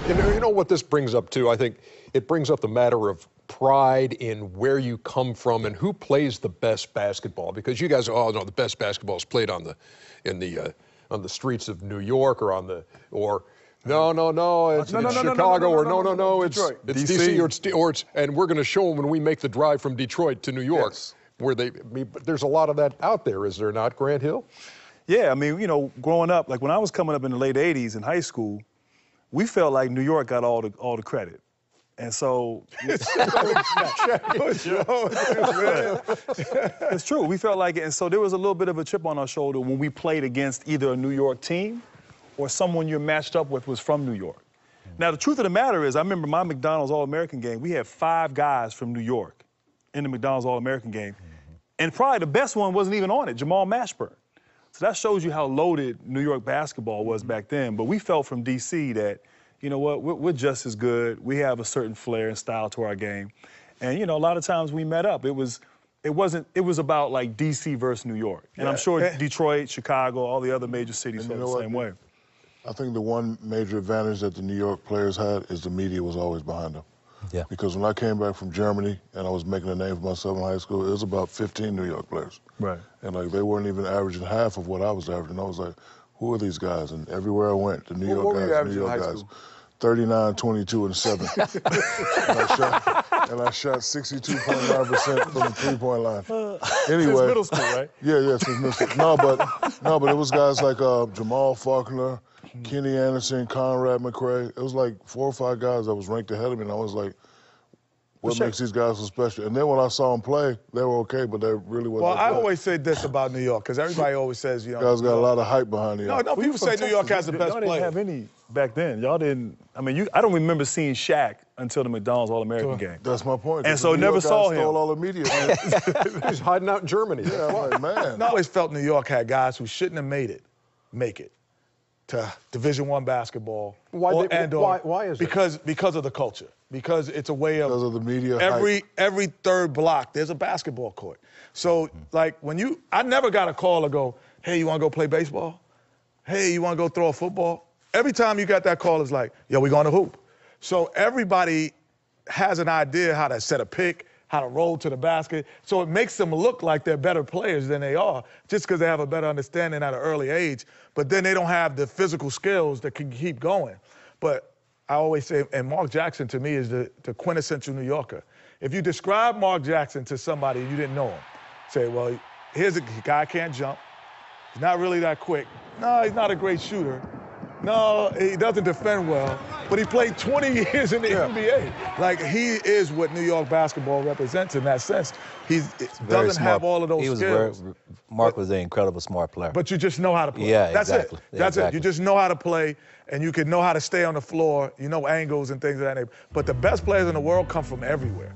You know what this brings up, too? I think it brings up the matter of pride in where you come from and who plays the best basketball. Because you guys, oh no, the best basketball is played on the streets of New York or no, it's Chicago or it's DC and we're going to show them when we make the drive from Detroit to New York. Yes. But there's a lot of that out there, is there not, Grant Hill? Yeah, I mean, you know, growing up, like when I was coming up in the late '80s in high school, we felt like New York got all the credit. And so, it's true, we felt like it. And so there was a little bit of a chip on our shoulder when we played against either a New York team or someone you're matched up with was from New York. Now, the truth of the matter is, I remember my McDonald's All-American game, we had 5 guys from New York in the McDonald's All-American game. And probably the best one wasn't even on it, Jamal Mashburn. So that shows you how loaded New York basketball was back then. But we felt from DC that, you know what, we're just as good. We have a certain flair and style to our game. And, you know, a lot of times we met up. It was about like DC versus New York. And I'm sure Detroit, Chicago, all the other major cities felt the same way. I think the one major advantage that the New York players had is the media was always behind them. Yeah. Because when I came back from Germany and I was making a name for myself in high school, it was about 15 New York players. Right. And like they weren't even averaging half of what I was averaging. I was like, who are these guys? And everywhere I went, the New York guys, 39, 22, and 7. and I shot 62.9% from the three-point line. Anyway, since middle school, right? Yeah, since middle school. No, but it was guys like Jamal Faulkner, Kenny Anderson, Conrad McRae. It was like 4 or 5 guys that was ranked ahead of me, and I was like, what makes these guys so special? And then when I saw them play, they were okay, but they really wasn't. Well, I always say this about New York, because everybody always says, you know. Guys got a lot of hype behind you. No, people say New York has the best players. Y'all didn't have any back then. Y'all didn't. I mean, I don't remember seeing Shaq until the McDonald's All-American game. That's my point. And so never saw him. Stole all the media. He's hiding out in Germany. Yeah, I'm like, man. I always felt New York had guys who shouldn't have make it to Division I basketball. Why is it? Because of the culture. Because it's a way of... Because of the media every third block, there's a basketball court. So, like, I never got a call to go, hey, you want to go play baseball? Hey, you want to go throw a football? Every time you got that call, it's like, yo, we going to hoop. So everybody has an idea how to set a pick, how to roll to the basket. So it makes them look like they're better players than they are, just because they have a better understanding at an early age. But then they don't have the physical skills that can keep going. But I always say, and Mark Jackson to me is the quintessential New Yorker. If you describe Mark Jackson to somebody and you didn't know him, say, well, here's a guy can't jump. He's not really that quick. No, he's not a great shooter. No, he doesn't defend well, but he played 20 years in the NBA. Like, he is what New York basketball represents in that sense. He doesn't have all of those skills. Mark was an incredible smart player. But you just know how to play. Yeah, That's exactly. it. That's it. You just know how to play, and you can know how to stay on the floor. You know angles and things of that nature. But the best players in the world come from everywhere.